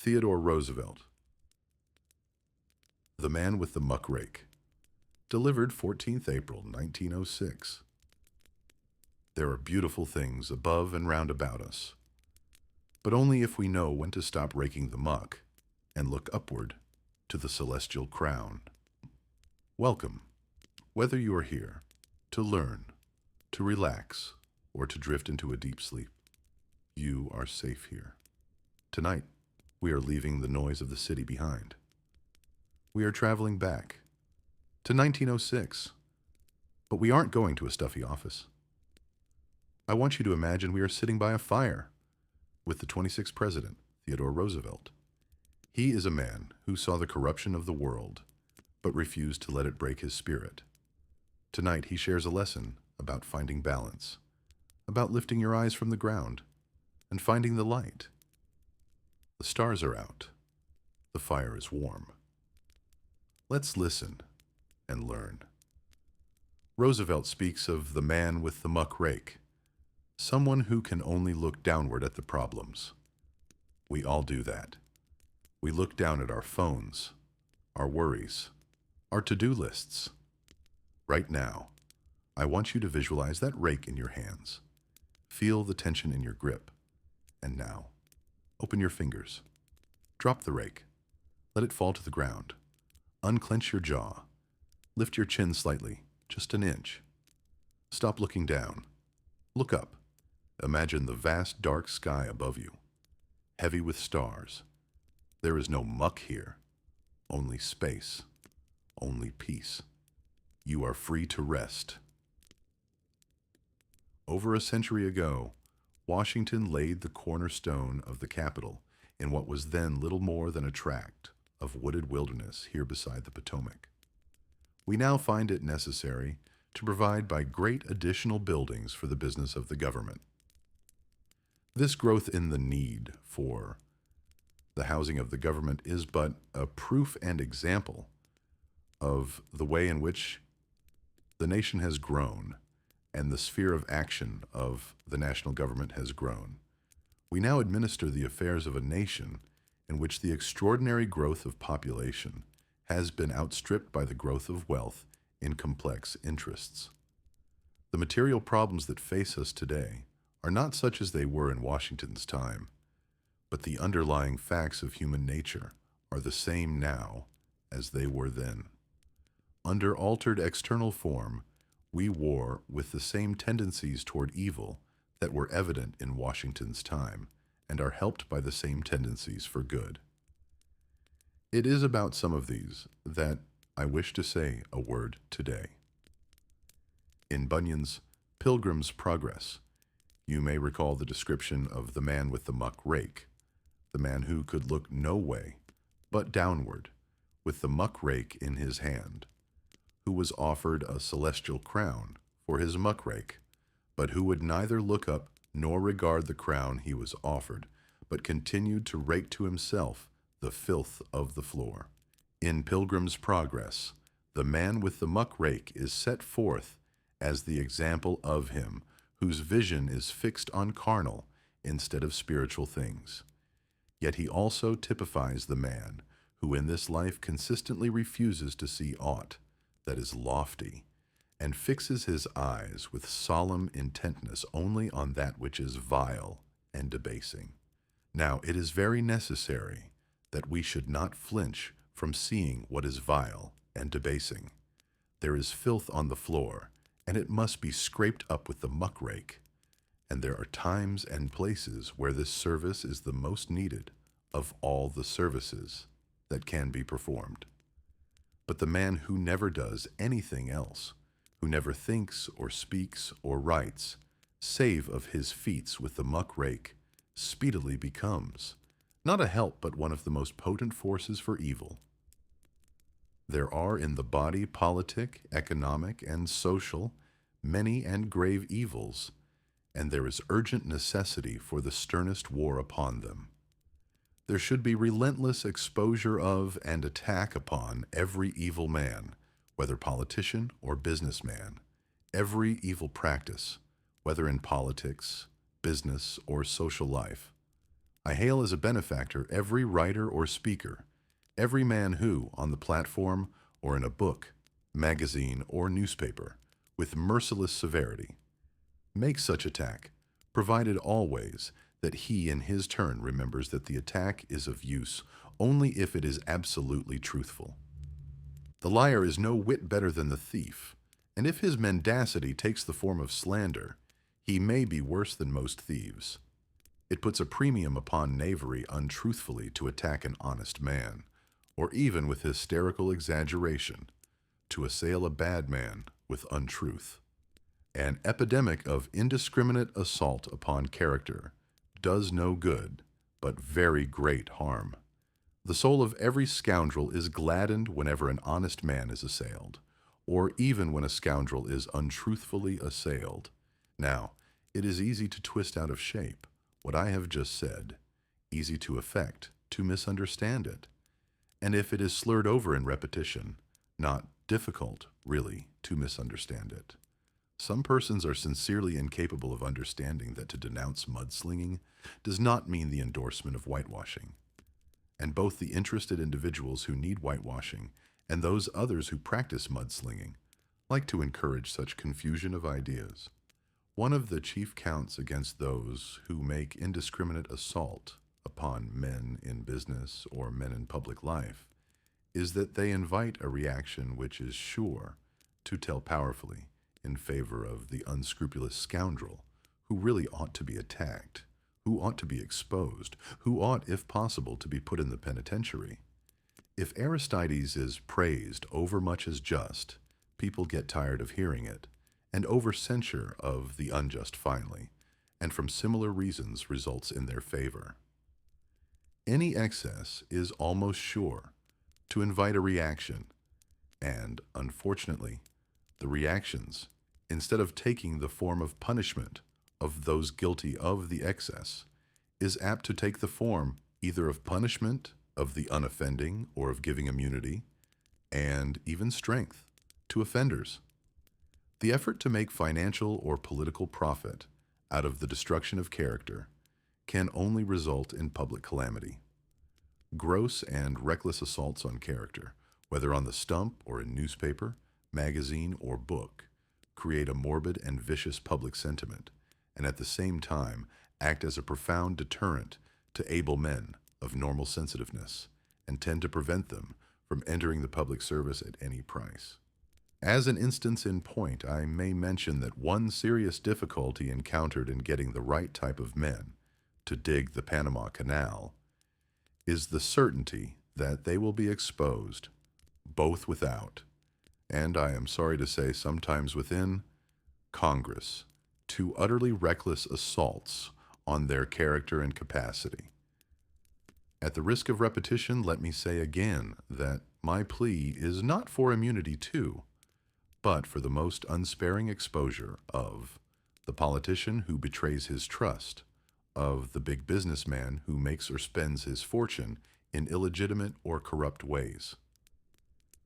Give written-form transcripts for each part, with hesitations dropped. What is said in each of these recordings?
Theodore Roosevelt, The Man with the Muck-rake, delivered 14th April 1906. There are beautiful things above and round about us, but only if we know when to stop raking the muck and look upward to the celestial crown. Welcome, whether you are here to learn, to relax, or to drift into a deep sleep. You are safe here. Tonight, we are leaving the noise of the city behind. We are traveling back to 1906, but we aren't going to a stuffy office. I want you to imagine we are sitting by a fire with the 26th President, Theodore Roosevelt. He is a man who saw the corruption of the world, but refused to let it break his spirit. Tonight, he shares a lesson about finding balance, about lifting your eyes from the ground and finding the light. The stars are out. The fire is warm. Let's listen and learn. Roosevelt speaks of the man with the muck-rake, someone who can only look downward at the problems. We all do that. We look down at our phones, our worries, our to-do lists. Right now, I want you to visualize that rake in your hands. Feel the tension in your grip. And now, open your fingers. Drop the rake. Let it fall to the ground. Unclench your jaw. Lift your chin slightly, just an inch. Stop looking down. Look up. Imagine the vast dark sky above you, heavy with stars. There is no muck here, only space, only peace. You are free to rest. Over a century ago, Washington laid the cornerstone of the Capitol in what was then little more than a tract of wooded wilderness here beside the Potomac. We now find it necessary to provide by great additional buildings for the business of the government. This growth in the need for the housing of the government is but a proof and example of the way in which the nation has grown and the sphere of action of the national government has grown. We now administer the affairs of a nation in which the extraordinary growth of population has been outstripped by the growth of wealth in complex interests. The material problems that face us today are not such as they were in Washington's time, but the underlying facts of human nature are the same now as they were then. Under altered external form, we war with the same tendencies toward evil that were evident in Washington's time, and are helped by the same tendencies for good. It is about some of these that I wish to say a word today. In Bunyan's Pilgrim's Progress, you may recall the description of the man with the muck-rake, the man who could look no way but downward, with the muck-rake in his hand, who was offered a celestial crown for his muck-rake, but who would neither look up nor regard the crown he was offered, but continued to rake to himself the filth of the floor. In Pilgrim's Progress, the man with the muck-rake is set forth as the example of him whose vision is fixed on carnal instead of spiritual things. Yet he also typifies the man who in this life consistently refuses to see aught that is lofty, and fixes his eyes with solemn intentness only on that which is vile and debasing. Now, it is very necessary that we should not flinch from seeing what is vile and debasing. There is filth on the floor, and it must be scraped up with the muck-rake, and there are times and places where this service is the most needed of all the services that can be performed. But the man who never does anything else, who never thinks or speaks or writes, save of his feats with the muck-rake, speedily becomes, not a help but one of the most potent forces for evil. There are in the body politic, economic, and social many and grave evils, and there is urgent necessity for the sternest war upon them. There should be relentless exposure of and attack upon every evil man, whether politician or businessman, every evil practice, whether in politics, business, or social life. I hail as a benefactor every writer or speaker, every man who, on the platform or in a book, magazine, or newspaper, with merciless severity, makes such attack, provided always that he in his turn remembers that the attack is of use only if it is absolutely truthful. The liar is no whit better than the thief, and if his mendacity takes the form of slander, he may be worse than most thieves. It puts a premium upon knavery untruthfully to attack an honest man, or even with hysterical exaggeration, to assail a bad man with untruth. An epidemic of indiscriminate assault upon character does no good, but very great harm. The soul of every scoundrel is gladdened whenever an honest man is assailed, or even when a scoundrel is untruthfully assailed. Now, it is easy to twist out of shape what I have just said, easy to affect, to misunderstand it, and if it is slurred over in repetition, not difficult, really, to misunderstand it. Some persons are sincerely incapable of understanding that to denounce mudslinging does not mean the endorsement of whitewashing. And both the interested individuals who need whitewashing and those others who practice mudslinging like to encourage such confusion of ideas. One of the chief counts against those who make indiscriminate assault upon men in business or men in public life is that they invite a reaction which is sure to tell powerfully in favor of the unscrupulous scoundrel who really ought to be attacked, who ought to be exposed, who ought, if possible, to be put in the penitentiary. If Aristides is praised overmuch as just, people get tired of hearing it, and over-censure of the unjust finally, and from similar reasons results in their favor. Any excess is almost sure to invite a reaction, and, unfortunately, the reactions, instead of taking the form of punishment of those guilty of the excess, is apt to take the form either of punishment of the unoffending or of giving immunity, and even strength to offenders. The effort to make financial or political profit out of the destruction of character can only result in public calamity. Gross and reckless assaults on character, whether on the stump or in newspaper, magazine, or book, create a morbid and vicious public sentiment, and at the same time act as a profound deterrent to able men of normal sensitiveness, and tend to prevent them from entering the public service at any price. As an instance in point, I may mention that one serious difficulty encountered in getting the right type of men to dig the Panama Canal is the certainty that they will be exposed, both without, and I am sorry to say sometimes within, Congress, to utterly reckless assaults on their character and capacity. At the risk of repetition, let me say again that my plea is not for immunity too, but for the most unsparing exposure of the politician who betrays his trust, of the big businessman who makes or spends his fortune in illegitimate or corrupt ways.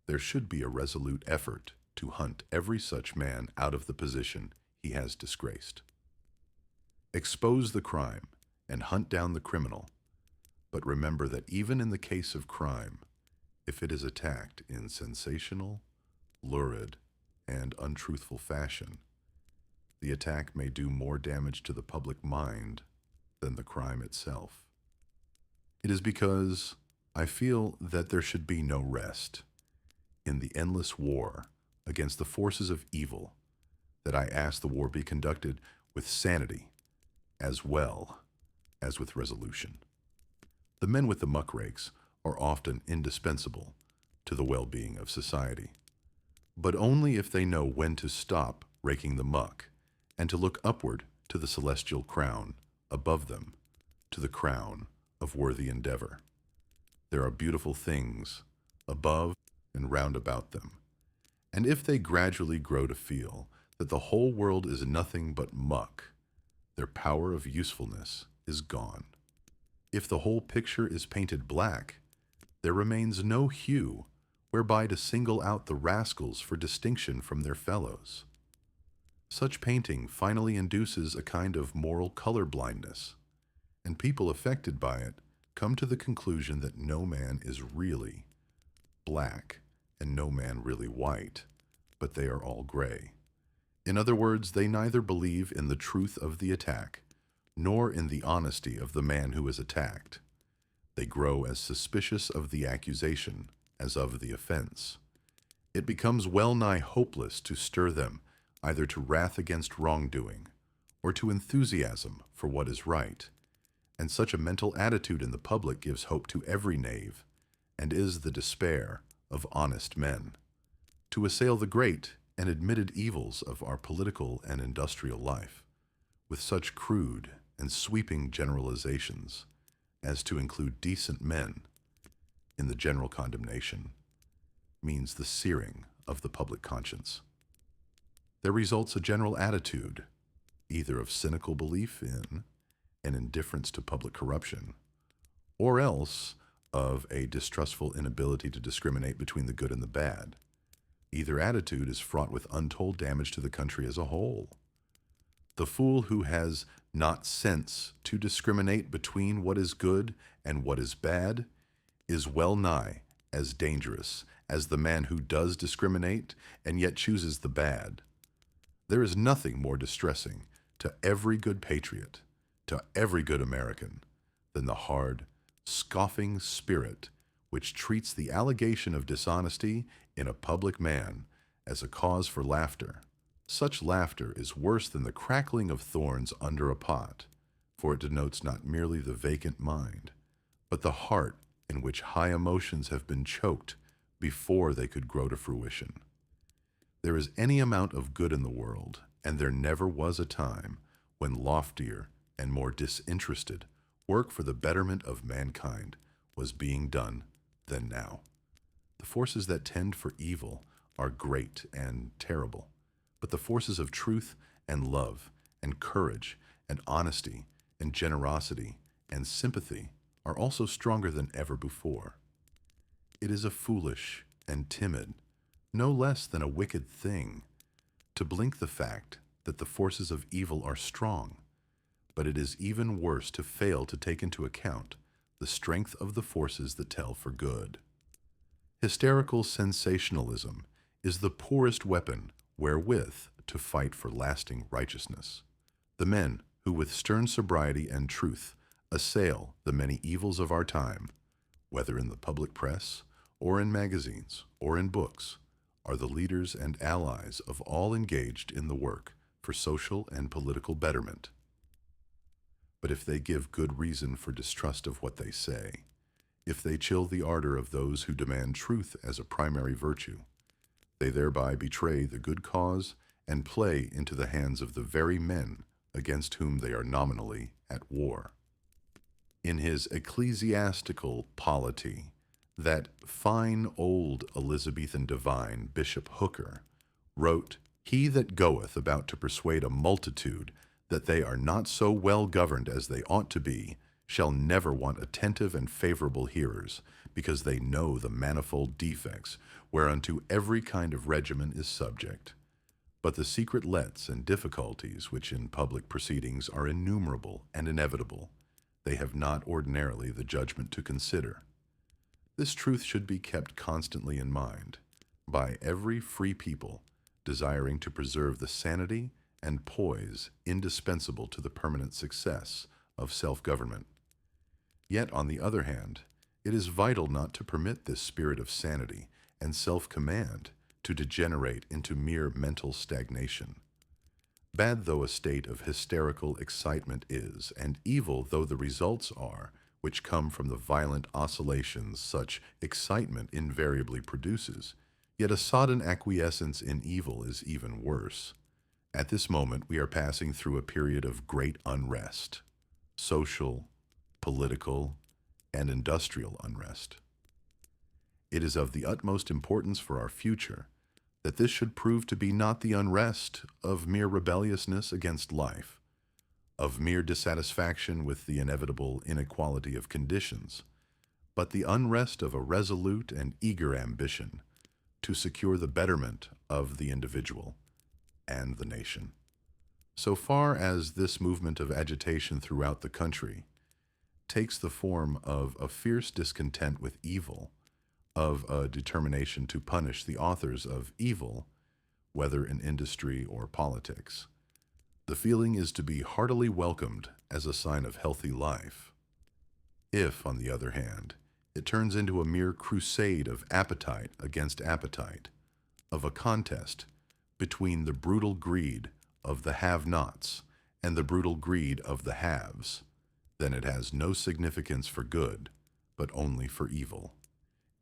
There should be a resolute effort to hunt every such man out of the position he has disgraced. Expose the crime and hunt down the criminal, but remember that even in the case of crime, if it is attacked in sensational, lurid, and untruthful fashion, the attack may do more damage to the public mind than the crime itself. It is because I feel that there should be no rest in the endless war against the forces of evil that I ask the war be conducted with sanity as well as with resolution. The men with the muck-rakes are often indispensable to the well-being of society, but only if they know when to stop raking the muck and to look upward to the celestial crown above them, to the crown of worthy endeavor. There are beautiful things above and round about them, and if they gradually grow to feel that the whole world is nothing but muck, their power of usefulness is gone. If the whole picture is painted black, there remains no hue whereby to single out the rascals for distinction from their fellows. Such painting finally induces a kind of moral color blindness, and people affected by it come to the conclusion that no man is really black and no man really white, but they are all gray. In other words, they neither believe in the truth of the attack nor in the honesty of the man who is attacked. They grow as suspicious of the accusation as of the offense. It becomes well nigh hopeless to stir them either to wrath against wrongdoing or to enthusiasm for what is right. And such a mental attitude in the public gives hope to every knave and is the despair of honest men. To assail the great and admitted evils of our political and industrial life with such crude and sweeping generalizations as to include decent men in the general condemnation means the searing of the public conscience. There results a general attitude, either of cynical belief in and indifference to public corruption, or else of a distrustful inability to discriminate between the good and the bad. Either attitude is fraught with untold damage to the country as a whole. The fool who has not sense to discriminate between what is good and what is bad is well nigh as dangerous as the man who does discriminate and yet chooses the bad. There is nothing more distressing to every good patriot, to every good American, than the hard, scoffing spirit which treats the allegation of dishonesty in a public man as a cause for laughter. Such laughter is worse than the crackling of thorns under a pot, for it denotes not merely the vacant mind, but the heart in which high emotions have been choked before they could grow to fruition. There is any amount of good in the world, and there never was a time when loftier and more disinterested work for the betterment of mankind was being done than now. The forces that tend for evil are great and terrible, but the forces of truth and love and courage and honesty and generosity and sympathy are also stronger than ever before. It is a foolish and timid, no less than a wicked thing, to blink the fact that the forces of evil are strong, but it is even worse to fail to take into account the strength of the forces that tell for good. Hysterical sensationalism is the poorest weapon wherewith to fight for lasting righteousness. The men who with stern sobriety and truth assail the many evils of our time, whether in the public press or in magazines or in books, are the leaders and allies of all engaged in the work for social and political betterment. But if they give good reason for distrust of what they say, if they chill the ardor of those who demand truth as a primary virtue, they thereby betray the good cause and play into the hands of the very men against whom they are nominally at war. In his Ecclesiastical Polity, that fine old Elizabethan divine, Bishop Hooker, wrote, "He that goeth about to persuade a multitude that they are not so well governed as they ought to be, shall never want attentive and favorable hearers, because they know the manifold defects whereunto every kind of regimen is subject. But the secret lets and difficulties which in public proceedings are innumerable and inevitable, they have not ordinarily the judgment to consider." This truth should be kept constantly in mind by every free people desiring to preserve the sanity and poise indispensable to the permanent success of self-government. Yet, on the other hand, it is vital not to permit this spirit of sanity and self-command to degenerate into mere mental stagnation. Bad though a state of hysterical excitement is, and evil though the results are, which come from the violent oscillations such excitement invariably produces, yet a sodden acquiescence in evil is even worse. At this moment we are passing through a period of great unrest, social, political, and industrial unrest. It is of the utmost importance for our future that this should prove to be not the unrest of mere rebelliousness against life, of mere dissatisfaction with the inevitable inequality of conditions, but the unrest of a resolute and eager ambition to secure the betterment of the individual and the nation. So far as this movement of agitation throughout the country takes the form of a fierce discontent with evil, of a determination to punish the authors of evil, whether in industry or politics. The feeling is to be heartily welcomed as a sign of healthy life. If, on the other hand, it turns into a mere crusade of appetite against appetite, of a contest between the brutal greed of the have-nots and the brutal greed of the haves, then it has no significance for good, but only for evil.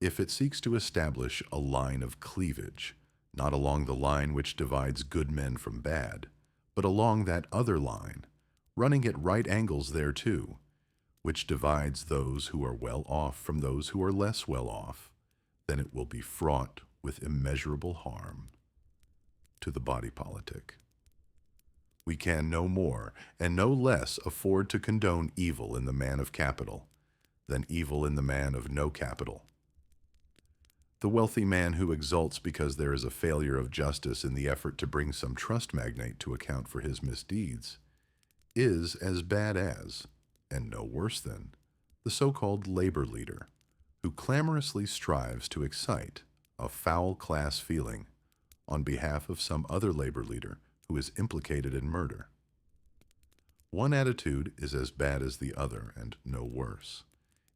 If it seeks to establish a line of cleavage, not along the line which divides good men from bad, but along that other line, running at right angles thereto, which divides those who are well off from those who are less well off, then it will be fraught with immeasurable harm to the body politic. We can no more and no less afford to condone evil in the man of capital than evil in the man of no capital. The wealthy man who exults because there is a failure of justice in the effort to bring some trust magnate to account for his misdeeds is as bad as, and no worse than, the so-called labor leader who clamorously strives to excite a foul class feeling on behalf of some other labor leader who is implicated in murder. One attitude is as bad as the other and no worse.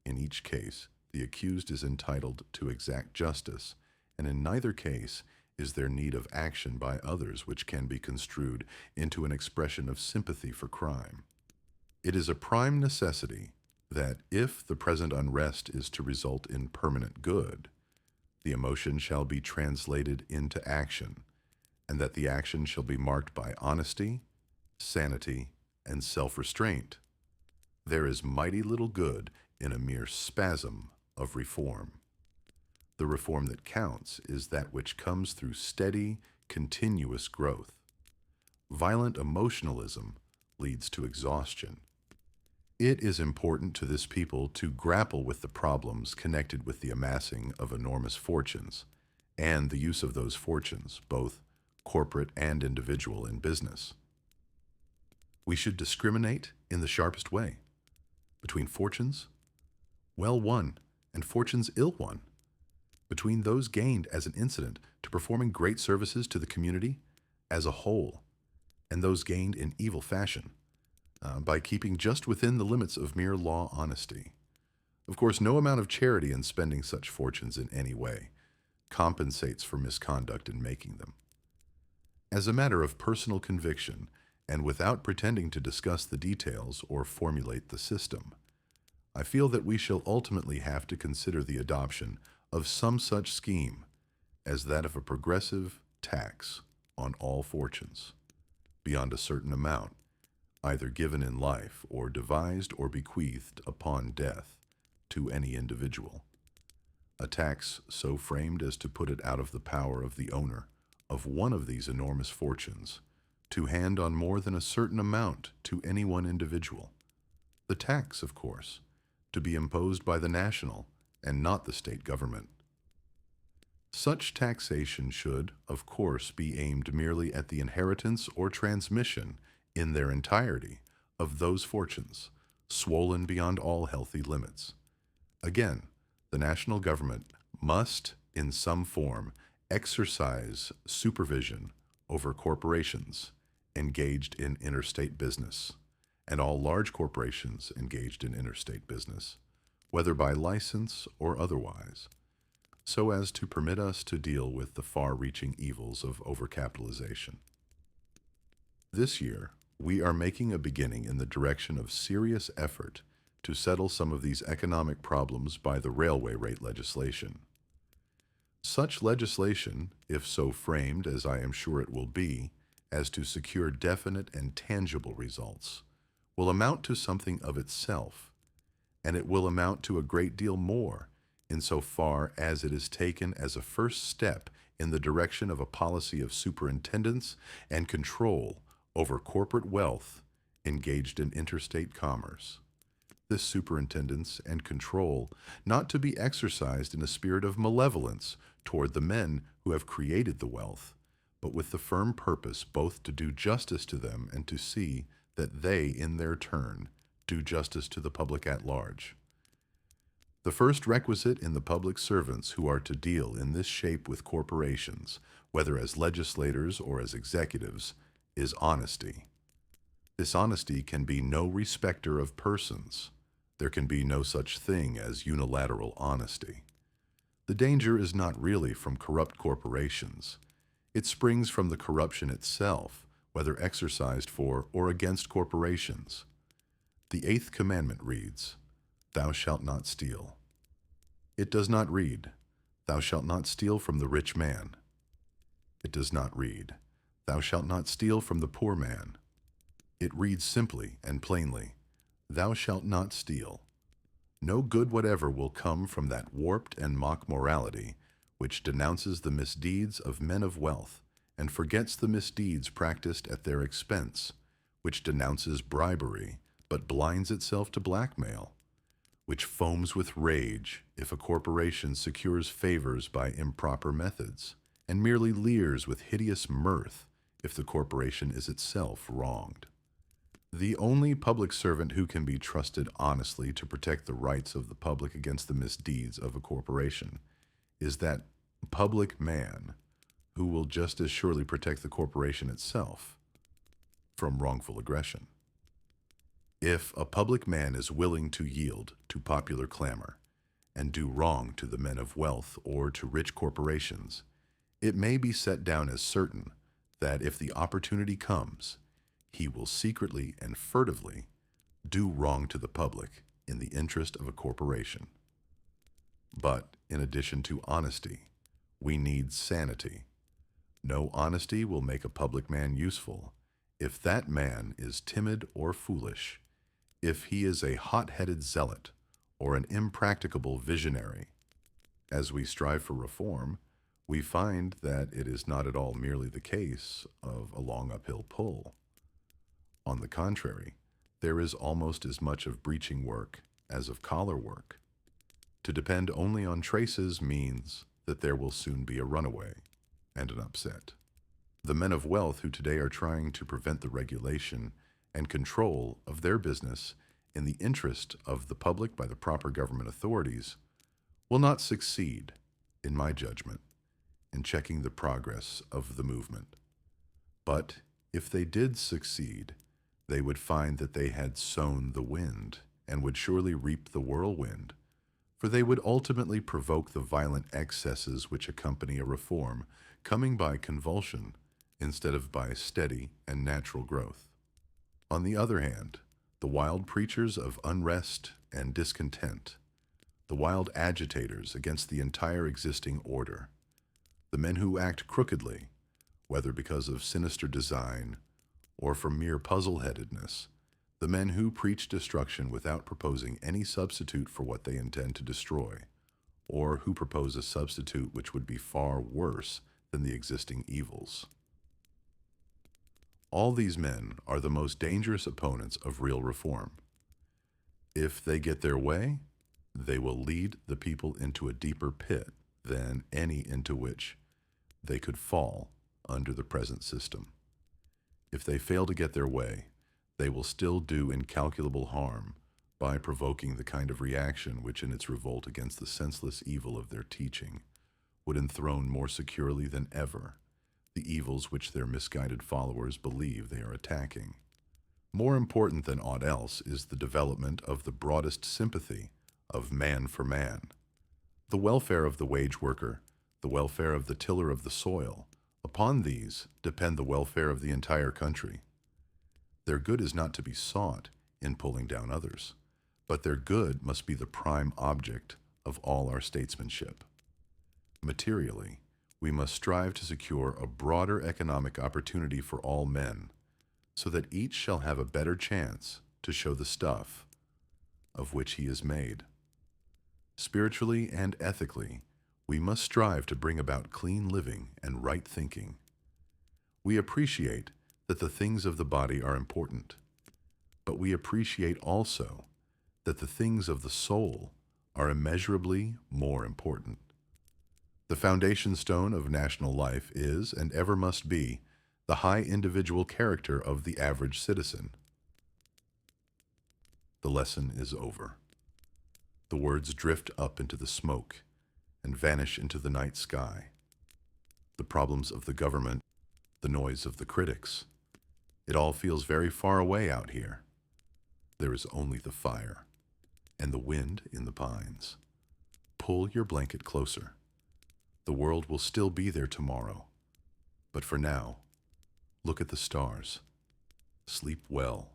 In each case, the accused is entitled to exact justice, and in neither case is there need of action by others which can be construed into an expression of sympathy for crime. It is a prime necessity that if the present unrest is to result in permanent good, the emotion shall be translated into action, and that the action shall be marked by honesty, sanity, and self-restraint. There is mighty little good in a mere spasm of reform. The reform that counts is that which comes through steady, continuous growth. Violent emotionalism leads to exhaustion. It is important to this people to grapple with the problems connected with the amassing of enormous fortunes and the use of those fortunes, both corporate and individual, in business. We should discriminate in the sharpest way between fortunes well won and fortunes ill won, between those gained as an incident to performing great services to the community as a whole and those gained in evil fashion, by keeping just within the limits of mere law honesty. Of course, no amount of charity in spending such fortunes in any way compensates for misconduct in making them. As a matter of personal conviction, and without pretending to discuss the details or formulate the system, I feel that we shall ultimately have to consider the adoption of some such scheme as that of a progressive tax on all fortunes, beyond a certain amount, either given in life or devised or bequeathed upon death to any individual. A tax so framed as to put it out of the power of the owner of one of these enormous fortunes to hand on more than a certain amount to any one individual. The tax, of course, to be imposed by the national and not the state government. Such taxation should, of course, be aimed merely at the inheritance or transmission in their entirety of those fortunes, swollen beyond all healthy limits. Again, the national government must, in some form, exercise supervision over corporations engaged in interstate business, and all large corporations engaged in interstate business, whether by license or otherwise, so as to permit us to deal with the far-reaching evils of overcapitalization. This year, we are making a beginning in the direction of serious effort to settle some of these economic problems by the railway rate legislation. Such legislation, if so framed as I am sure it will be, as to secure definite and tangible results, will amount to something of itself, and it will amount to a great deal more insofar as it is taken as a first step in the direction of a policy of superintendence and control over corporate wealth engaged in interstate commerce. This superintendence and control not to be exercised in a spirit of malevolence toward the men who have created the wealth, but with the firm purpose both to do justice to them and to see that they, in their turn, do justice to the public at large. The first requisite in the public servants who are to deal in this shape with corporations, whether as legislators or as executives, is honesty. This honesty can be no respecter of persons. There can be no such thing as unilateral honesty. The danger is not really from corrupt corporations. It springs from the corruption itself, whether exercised for or against corporations. The eighth commandment reads, "Thou shalt not steal." It does not read, "Thou shalt not steal from the rich man." It does not read, "Thou shalt not steal from the poor man." It reads simply and plainly, "Thou shalt not steal." No good whatever will come from that warped and mock morality which denounces the misdeeds of men of wealth and forgets the misdeeds practiced at their expense, which denounces bribery but blinds itself to blackmail, which foams with rage if a corporation secures favors by improper methods, and merely leers with hideous mirth if the corporation is itself wronged. The only public servant who can be trusted honestly to protect the rights of the public against the misdeeds of a corporation is that public man who will just as surely protect the corporation itself from wrongful aggression. If a public man is willing to yield to popular clamor and do wrong to the men of wealth or to rich corporations, it may be set down as certain that if the opportunity comes, he will secretly and furtively do wrong to the public in the interest of a corporation. But in addition to honesty, we need sanity. No honesty will make a public man useful if that man is timid or foolish, if he is a hot-headed zealot or an impracticable visionary. As we strive for reform, we find that it is not at all merely the case of a long uphill pull. On the contrary, there is almost as much of breaching work as of collar work. To depend only on traces means that there will soon be a runaway and an upset. The men of wealth who today are trying to prevent the regulation and control of their business in the interest of the public by the proper government authorities will not succeed, in my judgment, in checking the progress of the movement. But if they did succeed, they would find that they had sown the wind and would surely reap the whirlwind, for they would ultimately provoke the violent excesses which accompany a reform coming by convulsion instead of by steady and natural growth. On the other hand, the wild preachers of unrest and discontent, the wild agitators against the entire existing order, the men who act crookedly, whether because of sinister design or from mere puzzle-headedness, the men who preach destruction without proposing any substitute for what they intend to destroy, or who propose a substitute which would be far worse than the existing evils. All these men are the most dangerous opponents of real reform. If they get their way, they will lead the people into a deeper pit than any into which they could fall under the present system. If they fail to get their way, they will still do incalculable harm by provoking the kind of reaction which in its revolt against the senseless evil of their teaching would enthrone more securely than ever the evils which their misguided followers believe they are attacking. More important than aught else is the development of the broadest sympathy of man for man. The welfare of the wage worker, the welfare of the tiller of the soil, upon these depend the welfare of the entire country. Their good is not to be sought in pulling down others, but their good must be the prime object of all our statesmanship. Materially, we must strive to secure a broader economic opportunity for all men, so that each shall have a better chance to show the stuff of which he is made. Spiritually and ethically, we must strive to bring about clean living and right thinking. We appreciate that the things of the body are important, but we appreciate also that the things of the soul are immeasurably more important. The foundation stone of national life is, and ever must be, the high individual character of the average citizen. The lesson is over. The words drift up into the smoke and vanish into the night sky. The problems of the government, the noise of the critics. It all feels very far away out here. There is only the fire and the wind in the pines. Pull your blanket closer. The world will still be there tomorrow. But for now, look at the stars. Sleep well.